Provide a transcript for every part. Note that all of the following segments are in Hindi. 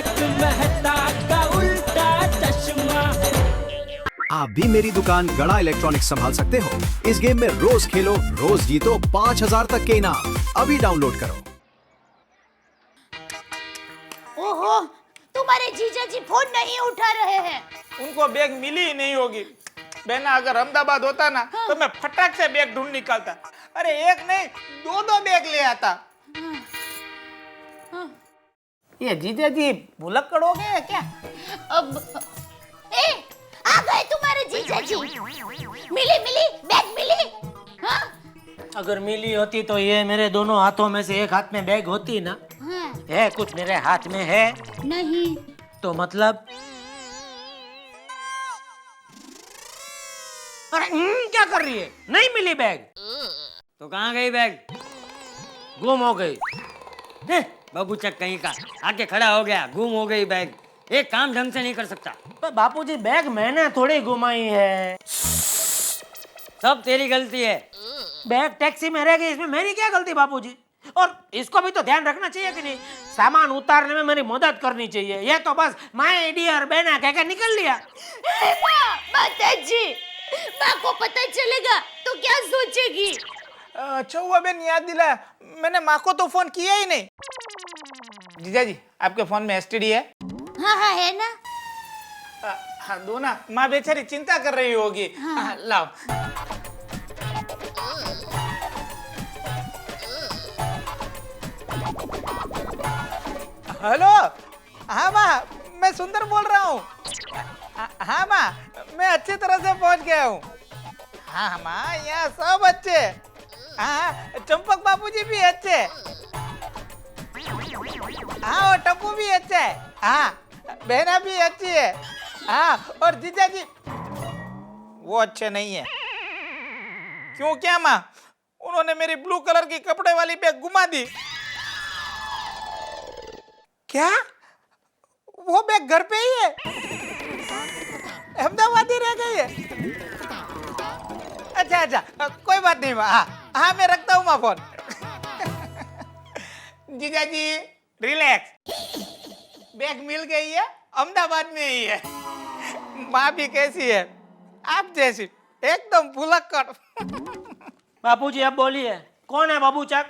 तारक मेहता का उल्टा चश्मा। आप भी मेरी दुकान गड़ा इलेक्ट्रॉनिक्स संभाल सकते हो। इस गेम में रोज खेलो, रोज जीतो 5,000 तक के इनाम। अभी डाउनलोड करो। ओहो, तुम्हारे जीजा जी फोन नहीं उठा रहे हैं। उनको बैग मिली ही नहीं होगी। बहना अगर अहमदाबाद होता ना तो मैं फटाक से बैग ढूंढ निकालता। अरे एक नहीं, दो बैग ले आता। ये जीजा जी भुलक्कड़ हो गए क्या? अब आ गए तुम्हारे जीजा जी। मिली बैग मिली। हाँ? अगर मिली होती तो ये मेरे दोनों हाथों में से एक हाथ में बैग होती ना। हाँ। है कुछ मेरे हाथ में है नहीं। तो मतलब अरे क्या कर रही है? नहीं मिली बैग तो कहाँ गई बैग? गुम हो गई। बाबू चक कहीं का आके खड़ा हो गया, गुम हो गई बैग। एक काम ढंग से नहीं कर सकता। पर बापूजी बैग मैंने थोड़ी घुमाई है, सब तेरी गलती है। बैग टैक्सी में रह गई, इसमें मेरी क्या गलती बापूजी? और इसको भी तो ध्यान रखना चाहिए कि नहीं, सामान उतारने में मेरी मदद करनी चाहिए। ये तो बस माय डियर बहना कह के निकल लिया। माताजी, माँ को पता चलेगा तो क्या सोचेगी? अच्छा हुआ बहन याद दिलाया, मैंने माँ को तो फोन किया ही नहीं। जीजा जी आपके फोन में एसटीडी है? हाँ है ना। हाँ दो ना, माँ बेचारी चिंता कर रही होगी। हाँ, लाओ। हेलो, हाँ माँ, मैं सुंदर बोल रहा हूँ। हाँ माँ, मैं अच्छी तरह से पहुँच गया हूँ। हाँ माँ, यहाँ सब अच्छे। हाँ, चंपक बाबूजी भी अच्छे। हाँ, और टप्पू भी अच्छा है। हाँ, बहना भी अच्छी है। हाँ, और जीजा जी वो अच्छे नहीं है। क्यों क्या माँ? उन्होंने मेरी ब्लू कलर की कपड़े वाली बैग गुमा दी। क्या? वो बैग घर पे ही है? अहमदाबाद ही रह गई है? अच्छा, कोई बात नहीं माँ। हाँ, मैं रखता हूँ माँ फोन। जीजा जी रिलैक्स, बैग मिल गई है, अहमदाबाद में ही है। माँ भी कैसी है? आप जैसी, एकदम भुलक्कड़। बापूजी अब बोलिए, कौन है बाबू चक?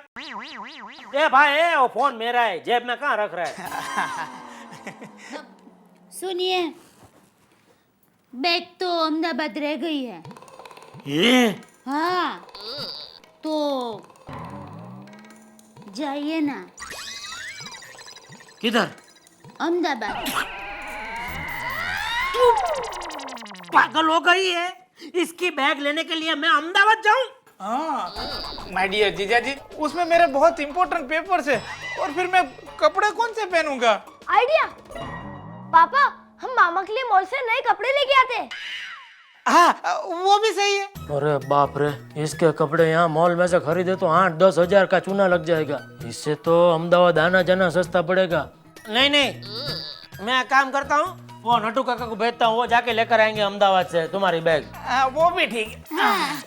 ए भाई वो फोन मेरा है, जेब में कहाँ रख रहा है? सुनिए, बैग तो अहमदाबाद रह गई है। ये हाँ, तो जाइए ना। किधर? अहमदाबाद। पागल हो गई है? इसकी बैग लेने के लिए मैं अहमदाबाद जाऊं? हाँ माय डियर जीजा जी, उसमें मेरे बहुत इंपॉर्टेंट पेपर्स है, और फिर मैं कपड़े कौन से पहनूंगा? आइडिया, पापा हम मामा के लिए मॉल से नए कपड़े लेके आते हैं। हाँ वो भी सही है। अरे बाप रे, इसके कपड़े यहाँ मॉल में से खरीदे तो 8-10 हजार का चूना लग जाएगा। इससे तो अहमदाबाद आना जाना सस्ता पड़ेगा। नहीं, मैं काम करता हूँ, वो नटू काका को भेजता हूँ, वो जाके लेकर आएंगे अहमदाबाद से तुम्हारी बैग। वो भी ठीक है।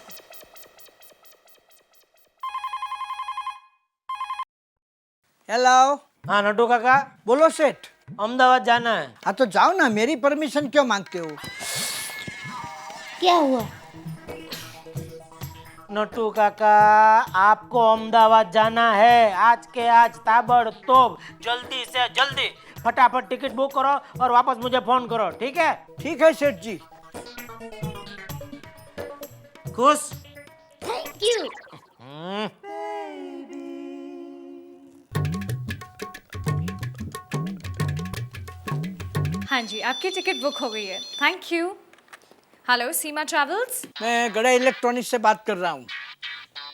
हेलो। हाँ नटू काका, बोलो सेठ। अहमदाबाद जाना है। हाँ तो जाओ ना, मेरी परमिशन क्यों मांगते हो? क्या हुआ? नटू काका, आपको अहमदाबाद जाना है, आज के आज ताबड़तोड़, जल्दी से जल्दी फटाफट टिकट बुक करो और वापस मुझे फोन करो, ठीक है? ठीक है सेठ जी। खुश? Thank you. हाँ जी, आपकी टिकट बुक हो गई है। Thank you. Hello Seema travels. मैं गड़ा इलेक्ट्रॉनिक्स से बात कर रहा हूँ।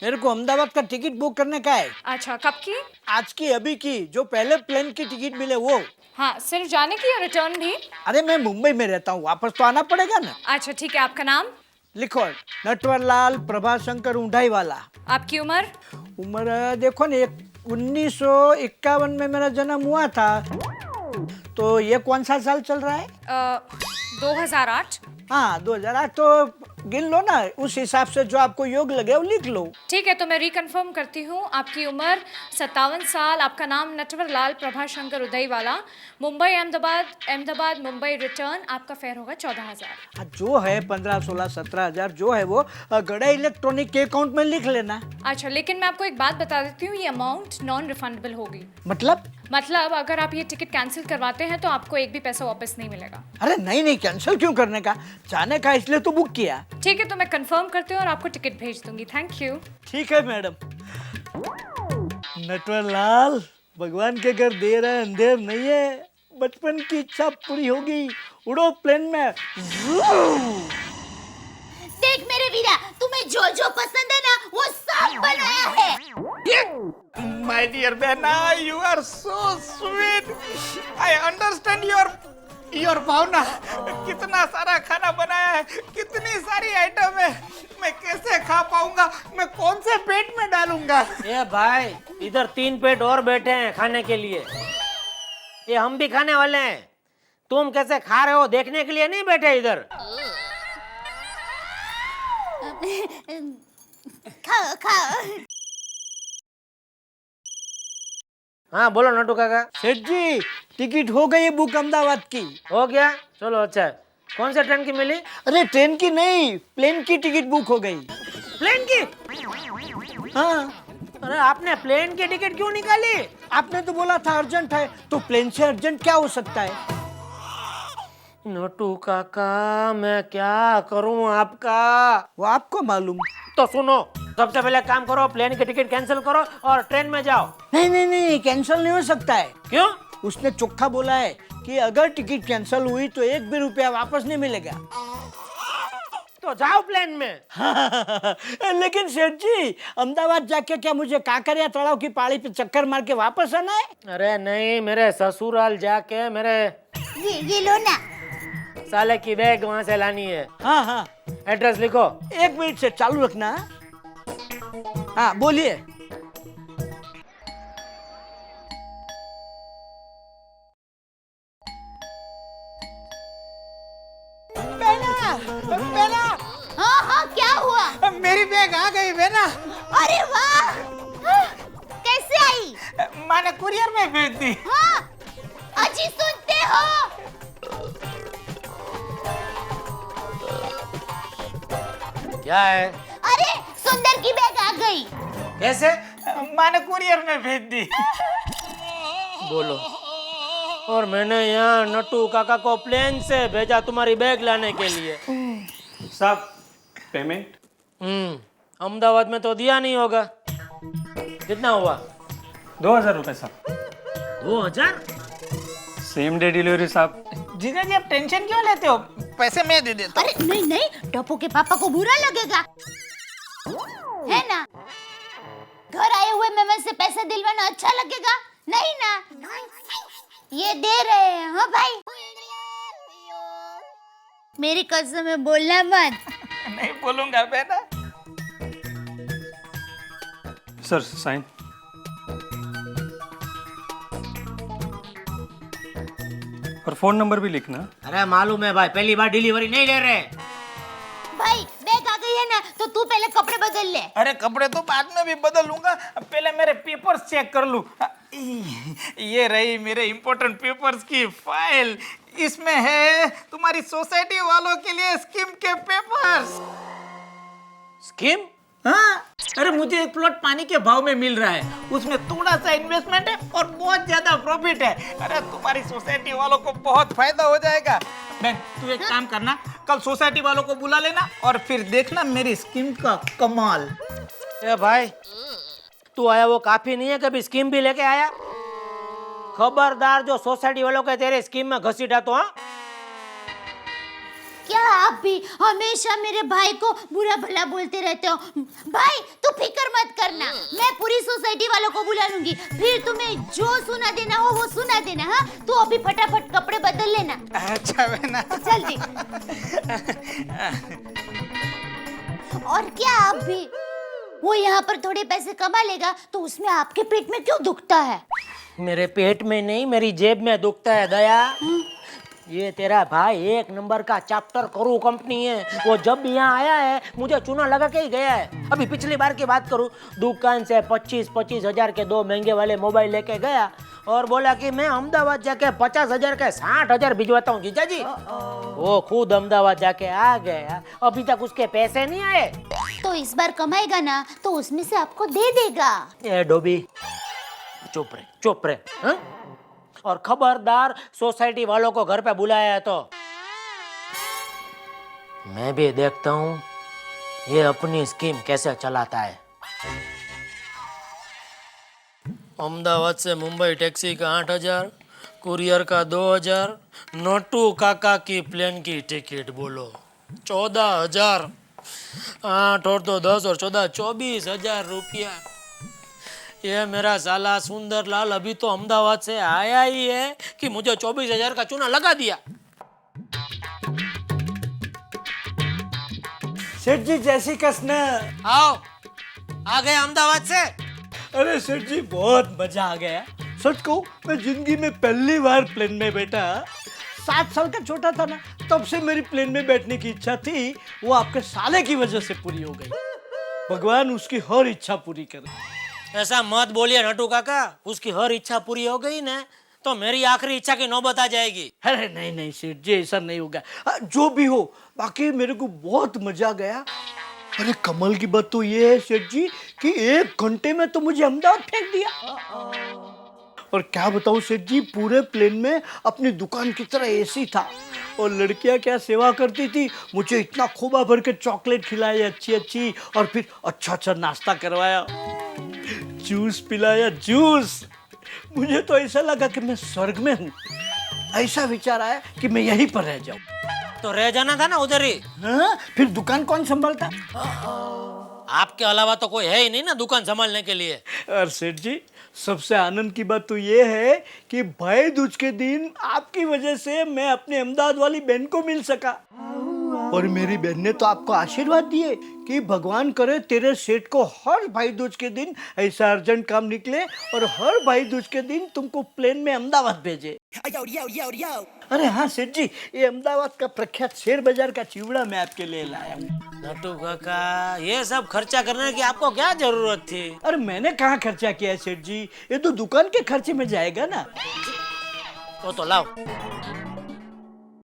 मेरे को अहमदाबाद का टिकट बुक करने का है। अच्छा, कब की? आज की, अभी की, जो पहले प्लेन की टिकट मिले वो। हाँ, सिर्फ जाने की या रिटर्न भी? अरे मैं मुंबई में रहता हूँ, वापस तो आना पड़ेगा ना। अच्छा ठीक है, आपका नाम? लिखो, नटवरलाल प्रभाशंकर ऊंढाई वाला। आपकी उम्र? उम्र देखो ना, 1951 में मेरा जन्म हुआ था, तो ये कौन सा साल चल रहा है? 2008। हाँ 2008, तो गिन लो ना, उस हिसाब से जो आपको योग लगे वो लिख लो। ठीक है, तो मैं रिकन्फर्म करती हूँ। आपकी उम्र 57 साल, आपका नाम नटवर लाल प्रभाशंकर उदयवाला, मुंबई अहमदाबाद, अहमदाबाद मुंबई रिटर्न, आपका फेयर होगा 14,000। हाँ, जो है 15, 16, 17,000 जो है वो गड़ा इलेक्ट्रॉनिक के अकाउंट में लिख लेना। अच्छा, लेकिन मैं आपको एक बात बता देती हूँ, ये अमाउंट नॉन रिफंडेबल होगी। मतलब अगर आप ये टिकट कैंसिल करवाते हैं तो आपको एक भी पैसा वापस नहीं मिलेगा। अरे नहीं नहीं, कैंसिल क्यों करने का, जाने का इसलिए तो बुक किया। ठीक है, तो मैं कंफर्म करती हूँ और आपको टिकट भेज दूंगी। Thank you. ठीक है मैडम। नटवर लाल, भगवान के घर देर है अंधेर नहीं है, बचपन की इच्छा पूरी होगी, उड़ो प्लेन में। देख मेरे वीरा, तुम्हें जो जो पसंद है ना वो सब बनाया है। My dear Bena, you are so sweet. I understand your भावना। कितना सारा खाना बनाया है, कितनी सारी आइटम है, मैं कैसे खा पाऊंगा, मैं कौन से पेट में डालूंगा। ये भाई, इधर 3 पेट और बैठे हैं खाने के लिए, ये हम भी खाने वाले हैं। तुम कैसे खा रहे हो देखने के लिए नहीं बैठे इधर। खाओ खाओ। हाँ बोलो नटू काका। सेठ जी, टिकट हो गई है बुक अहमदाबाद की। हो गया, चलो अच्छा है। कौन से ट्रेन की मिली? अरे ट्रेन की नहीं, प्लेन की टिकट बुक हो गई। प्लेन की? हाँ। अरे आपने प्लेन की टिकट क्यों निकाली? आपने तो बोला था अर्जेंट है, तो प्लेन से अर्जेंट क्या हो सकता है। नटू काका, मैं क्या करूं आपका? वो आपको मालूम। तो सुनो, सबसे पहले काम करो, प्लेन की टिकट कैंसिल करो और ट्रेन में जाओ। नहीं नहीं नहीं, कैंसिल नहीं हो सकता है। क्यों? उसने चोखा बोला है कि अगर टिकट कैंसिल हुई तो 1 भी रुपया वापस नहीं मिलेगा। तो जाओ प्लेन में। लेकिन सेठ जी, अहमदाबाद जाके क्या मुझे काकरिया तालाब की पहाड़ी पे चक्कर मार के वापस आना है? अरे नहीं, मेरे ससुराल जाके मेरे ये लो ना। साले की बैग वहां से लानी है। हाँ हाँ, एड्रेस लिखो। 1 मिनट से चालू रखना। हाँ बोलिए। बेना, हाँ हाँ, क्या हुआ? मेरी बैग आ गई बेना। अरे वाह, कैसे आई? माँ ने कुरियर में भेज दी। हाँ, अजी सुनते हो? क्या है? अरे सुंदर की बैग आ गई। कैसे? माँ ने कुरियर में भेज दी। बोलो। और मैंने यहाँ नट्टू काका को प्लेन से भेजा तुम्हारी बैग लाने के लिए। साहब, पेमेंट? अहमदाबाद में तो दिया नहीं होगा। कितना हुआ? 2,000 रुपए साहब। 2,000? सेम डे डिलीवरी साहब। जीजा जी आप टेंशन क्यों लेते हो, पैसे मैं दे देता हूँ। अरे नहीं नहीं, टप्पू के पापा को बुरा लगेगा, है ना? घर आए हुए मेहमान से पैसे दिलवाना अच्छा लगेगा नहीं ना? ये दे रहे हैं। हाँ भाई, मेरी कसम है, बोलना मत। नहीं बोलूंगा बेटा। Sir sign. और फोन नंबर भी लिखना। अरे मालूम है भाई, पहली बार डिलीवरी नहीं ले रहे। भाई बैग आ गई है ना, तो तू पहले कपड़े बदल ले। अरे कपड़े तो बाद में भी बदलूंगा, पहले मेरे पेपर्स चेक कर लूं। ये रही मेरे इम्पोर्टेंट पेपर्स की फाइल, इसमें है तुम्हारी सोसाइटी वालों के लिए स्कीम के पेपर्स। स्कीम? हाँ, अरे मुझे एक प्लॉट पानी के भाव में मिल रहा है, उसमें थोड़ा सा इन्वेस्टमेंट है और बहुत ज्यादा प्रॉफिट है। अरे तुम्हारी सोसाइटी वालों को बहुत फायदा हो जाएगा। बहन तू एक काम करना, कल सोसाइटी वालों को बुला लेना और फिर देखना मेरी स्कीम का कमाल। ए भाई, तू आया वो काफी नहीं है, कभी स्कीम भी लेके आया? खबरदार जो सोसाइटी वालों के तेरे स्कीम में घसीटा तो। हाँ, क्या आप भी हमेशा मेरे भाई को बुरा भला बोलते रहते हो? भाई तू फिक्र मत करना, मैं पूरी सोसाइटी वालों को बुला लूंगी, फिर तुम्हें जो सुना देना हो वो सुना देना। हाँ, तू अभी फटाफट कपड़े बदल लेना। अच्छा बहना, जल्दी। और क्या आप भी, वो यहाँ पर थोड़े पैसे कमा लेगा तो उसमें आपके पेट में क्यों दुखता है? मेरे पेट में नहीं, मेरी जेब में दुखता है दया। ये तेरा भाई एक नंबर का चैप्टर करू कंपनी है। वो जब भी यहाँ आया है मुझे चूना लगा के ही गया है। अभी पिछली बार की बात करूँ, दुकान से 25-25 हजार के 2 महंगे वाले मोबाइल लेके गया और बोला कि मैं अहमदाबाद जाके 50,000 के 60,000 भिजवाता हूँ जीजा जी। वो खुद अहमदाबाद जाके आ गया, अभी तक उसके पैसे नहीं आए। तो इस बार कमाएगा ना तो उसमें से आपको दे देगा। ए डोबी चुप रहे हाँ? और खबरदार सोसाइटी वालों को घर पे बुलाया है तो मैं भी देखता हूँ ये अपनी स्कीम कैसे चलाता है। अहमदाबाद से मुंबई टैक्सी का 8,000, कुरियर का 2,000, नोटू काका की प्लेन की टिकट बोलो 14,000, 8 और 2 10 और 14 24,000 रुपया। ये मेरा साला सुंदर लाल अभी तो अहमदाबाद से आया ही है कि मुझे 24,000 का चूना लगा दिया। सेठ जी जैसी कसना। आओ, आ गए अहमदाबाद से। अरे सेठ जी बहुत मजा आ गया। सच कहूं मैं जिंदगी में पहली बार प्लेन में बैठा। 7 साल का छोटा था ना, तब से मेरी प्लेन में बैठने की इच्छा थी, वो आपके साले की वजह से पूरी हो गई। भगवान उसकी हर इच्छा पूरी करे। ऐसा मत बोलिए नटू काका, उसकी हर इच्छा पूरी हो गई ना तो मेरी आखिरी इच्छा की नौबत आ जाएगी। अरे नहीं सेठ जी ऐसा नहीं होगा। जो भी हो, बाकी मेरे को बहुत मजा गया। अरे कमाल की बात तो ये है सेठ जी कि 1 घंटे में तो मुझे अहमदाबाद फेंक दिया। और क्या बताऊं सेठ जी, पूरे प्लेन में अपनी दुकान की तरह एसी था और लड़कियां क्या सेवा करती थी। मुझे इतना खोबा भर के चॉकलेट खिलाई अच्छी और फिर अच्छा नाश्ता करवाया, जूस पिलाया जूस। मुझे तो ऐसा लगा कि मैं स्वर्ग में हूँ। ऐसा विचार आया कि मैं यहीं पर रह जाऊं। तो रह जाना था ना उधर ही। हाँ? फिर दुकान कौन संभालता? आपके अलावा तो कोई है ही नहीं ना दुकान संभालने के लिए। और सेठ जी सबसे आनंद की बात तो ये है कि भाई दूज के दिन आपकी वजह से मैं अपने अहमदाबाद वाली बहन को मिल सका। और मेरी बहन ने तो आपको आशीर्वाद दिए कि भगवान करे तेरे सेठ को हर भाई दूज के दिन ऐसा अर्जेंट काम निकले और हर भाई दूज के दिन तुमको प्लेन में अहमदाबाद भेजे। अरे हाँ सेठ जी, ये अहमदाबाद का प्रख्यात शेर बाजार का चिवड़ा मैं आपके लिए लाया हूँ। नटू काका, ये सब खर्चा करने की आपको क्या जरूरत थी? अरे मैंने कहाँ खर्चा किया सेठ जी, ये तो दुकान के खर्चे में जाएगा ना। तो लाओ।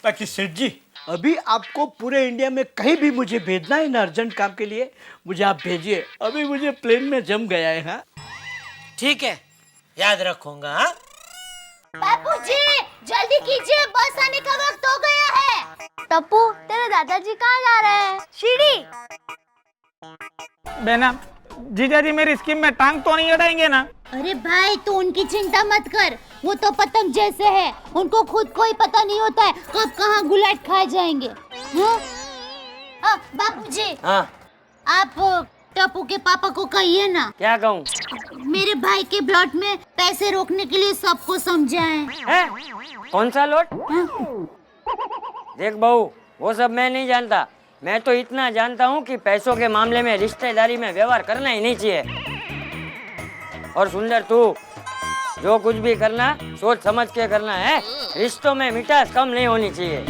ताकि सेठ जी अभी आपको पूरे इंडिया में कहीं भी मुझे भेजना है ना अर्जेंट काम के लिए, मुझे आप भेजिए। अभी मुझे प्लेन में जम गया है। हाँ ठीक है, याद रखूंगा। हाँ बापूजी जल्दी कीजिए, बस आने का वक्त हो गया है। टप्पू, तेरे दादाजी कहाँ जा रहे हैं? सीढ़ी। बहना, जीजा जी मेरी स्कीम में टांग तो नहीं अड़ाएंगे ना? अरे भाई तू उनकी चिंता मत कर, वो तो पतंग जैसे है, उनको खुद कोई पता नहीं होता है कब कहाँ गुलाट खा जाएंगे। बापूजी हाँ आप टप्पू के पापा को कहिए ना। क्या कहूँ? मेरे भाई के प्लॉट में पैसे रोकने के लिए सबको समझाएं। है? कौन सा लोट? देख बहू, वो सब मैं नहीं जानता। मैं तो इतना जानता हूँ कि पैसों के मामले में रिश्तेदारी में व्यवहार करना ही नहीं चाहिए। और सुंदर तू जो कुछ भी करना सोच समझ के करना है। रिश्तों में मिठास कम नहीं होनी चाहिए।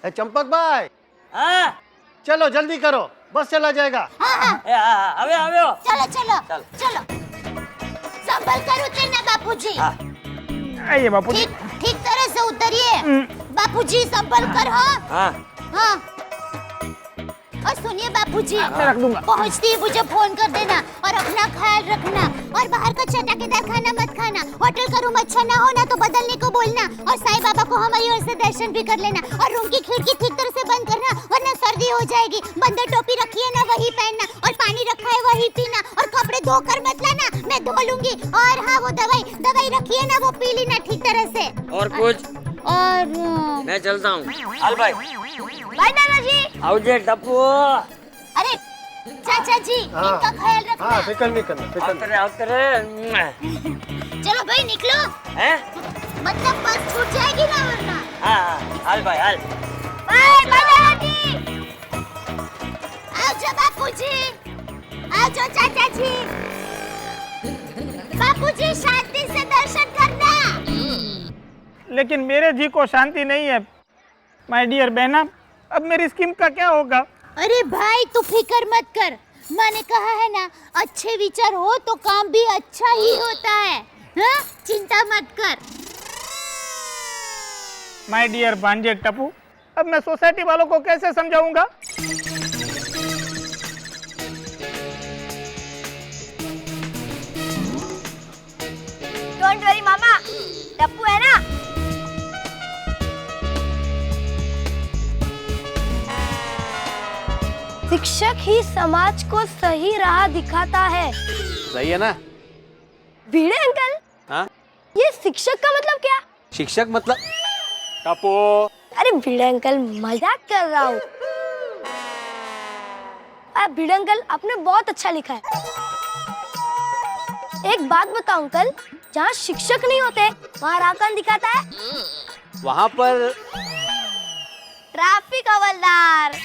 चंपक भाई, हाँ चलो जल्दी करो, बस चला जाएगा। अबे चलो संभल कर उतरना बापूजी। आइए बापूजी। ठीक तरह से उतरिए बापूजी, संभल कर। हाँ। और सुनिए बापूजी, पहुँचती ही मुझे फोन कर देना और अपना ख्याल रखना। और बाहर का चटाकेदार खाना मत खाना। होटल का रूम अच्छा ना हो ना तो बदलने को बोलना। और साईं बाबा को हमारी ओर से दर्शन भी कर लेना। और रूम की खिड़की ठीक तरह से बंद करना वरना सर्दी हो जाएगी। बंदर टोपी रखी है ना वही पहनना, और पानी रखा है वही पीना, और कपड़े धोकर मत लाना, मैं धो लूंगी। और हाँ वो दवाई रखी है ना वो पी लेना ठीक तरह से। और कुछ? और मैं चलता हूँ। हाल भाई। बाय दादाजी। आओ टप्पू। अरे चाचा जी इनका ख्याल रखना। हाँ फिक्र नहीं करना, चलो भाई निकलो। हैं? मतलब बस छूट जाएगी ना वरना। हाँ हाल भाई हाल। बाय दादाजी। आओ जो बापूजी, आओ जो चाचा जी। बापूजी शांति से दर्शन करना। लेकिन मेरे जी को शांति नहीं है। माय डियर बहना, अब मेरी स्कीम का क्या होगा? अरे भाई तू फिक्र मत कर, मैंने कहा है ना, अच्छे विचार हो तो काम भी अच्छा ही होता है। हाँ? चिंता मत कर। माय डियर भांजे टप्पू, अब मैं सोसाइटी वालों को कैसे समझाऊंगा? डोंट वरी मामा, टप्पू है ना। शिक्षक ही समाज को सही राह दिखाता है। सही है ना? भिड़े अंकल, हाँ? ये शिक्षक का मतलब क्या? शिक्षक मतलब टप्पू। अरे भिड़े अंकल, मजाक कर रहा हूँ। भिड़े अंकल, आपने बहुत अच्छा लिखा है। एक बात बताओ अंकल, जहाँ शिक्षक नहीं होते वहाँ राह कौन दिखाता है? वहाँ पर ट्रैफिक हवलदार।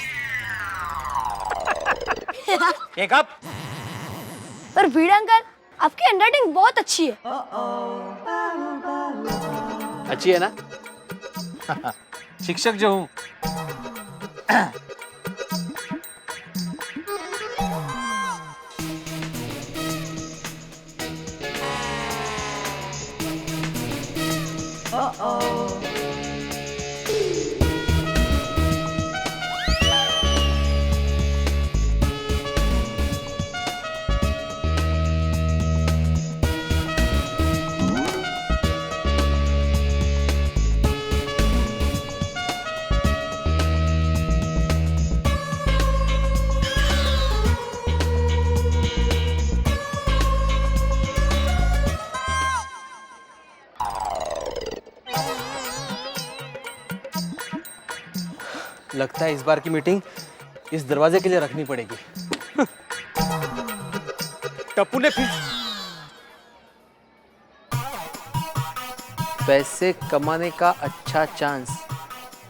एक अप। पर भिड़े अंकल, आपकी हैंडराइटिंग बहुत अच्छी है। अच्छी है ना? शिक्षक जो हूँ। लगता है इस बार की मीटिंग इस दरवाजे के लिए रखनी पड़ेगी। टप्पू ने फिर पैसे कमाने का अच्छा चांस,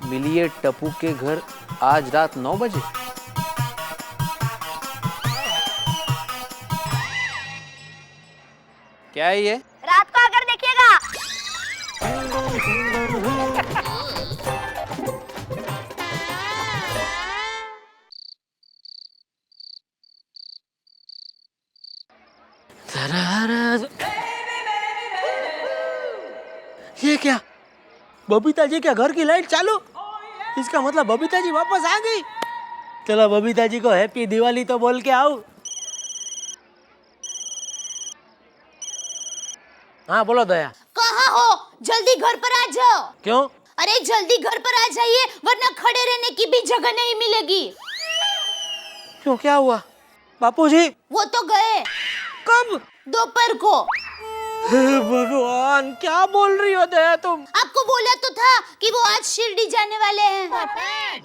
मिलिए टप्पू के घर आज रात 9 बजे। क्या है ये? रात को आकर देखिएगा। ये क्या? बबीता जी के घर की लाइट चालू? इसका मतलब बबीता जी वापस आ गई। चलो बबीता जी को हैप्पी दिवाली तो बोल के आओ। हाँ बोलो दया। कहाँ हो? जल्दी घर पर आ जाओ। क्यों? अरे जल्दी घर पर आ जाइए, वरना खड़े रहने की भी जगह नहीं मिलेगी। क्यों, क्या हुआ? बापू जी वो तो गए। कब? दोपहर को। हे भगवान, क्या बोल रही हो दया तुम? आपको बोला तो था कि वो आज शिरडी जाने वाले हैं।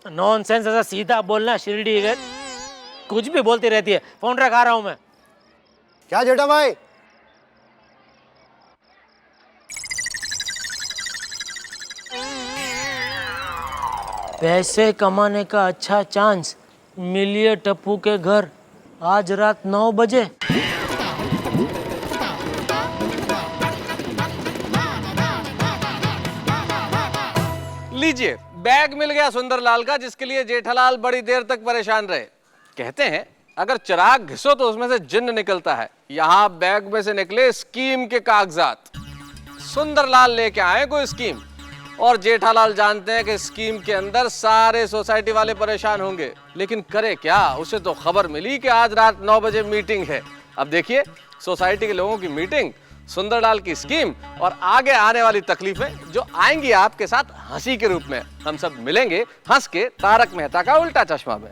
नॉनसेंस, ऐसा सीधा बोलना। शिरडी गए, कुछ भी बोलती रहती है। फोन रखा रहा हूं मैं। क्या जेठा भाई? पैसे कमाने का अच्छा चांस, मिलिए टप्पू के घर आज रात 9 बजे। लीजिए, बैग मिल गया सुंदरलाल का, जिसके लिए जेठालाल बड़ी देर तक परेशान रहे। कहते हैं अगर चिराग घिसो तो उसमें से जिन्न निकलता है। यहाँ बैग में से निकले स्कीम के कागजात। सुंदरलाल लेके आए कोई स्कीम, और जेठालाल जानते हैं कि स्कीम के अंदर सारे सोसाइटी वाले परेशान होंगे, लेकिन करे क्या? उसे तो खबर मिली कि आज रात 9 बजे मीटिंग है। अब देखिए, सोसाइटी के लोगों की मीटिंग, सुंदरलाल की स्कीम और आगे आने वाली तकलीफें जो आएंगी आपके साथ हंसी के रूप में। हम सब मिलेंगे हंस के तारक मेहता का उल्टा चश्मा में।